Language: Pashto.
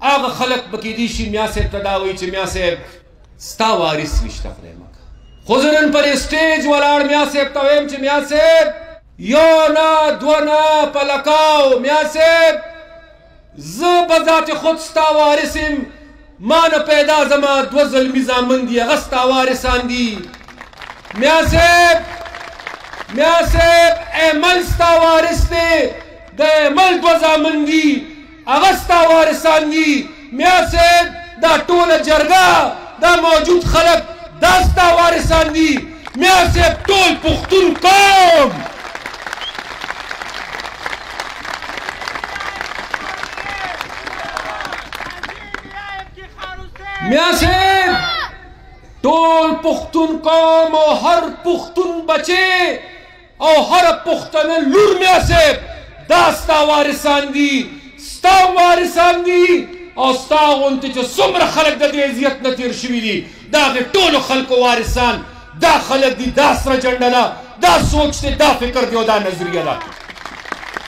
هغه خلک به کیدای شي میا صاحب ته دا وایي چې میا صاحب ستا وارث وشته خدای مکه. خو زه نن پر سټیج ولاړ میا صاحب ته وایم چې میا صاحب یو نه دوه نه په لکاو میا صاحب زه به ذات خود ستا وارث یم. ما نه پیدا زما دوه زلمي زامن دي هغه ستا وارثان دي میا صاحب. میا صاحب ایمل ستا وارث دی د ایمل دوه زامن دي هغه ستا وارثان دي میا صاحب. دا ټوله جرګه دا موجود خلک دا ستا وارثان دي میا صاحب. ټول پښتون قوم میا صاحب ټول پښتون قوم او هر پښتون بچی او هر پښتنه لور میا صاحب دا ستا وارثان دي ستا وارثان دي او ستا غوندې چې څومره خلک د دې اذیت نه تېر شوي دي د هغې ټولو خلکو وارثان دا خلک دي دا سره جنډه ده دا سوچ دی دا فکر دی او دا نظریه ده.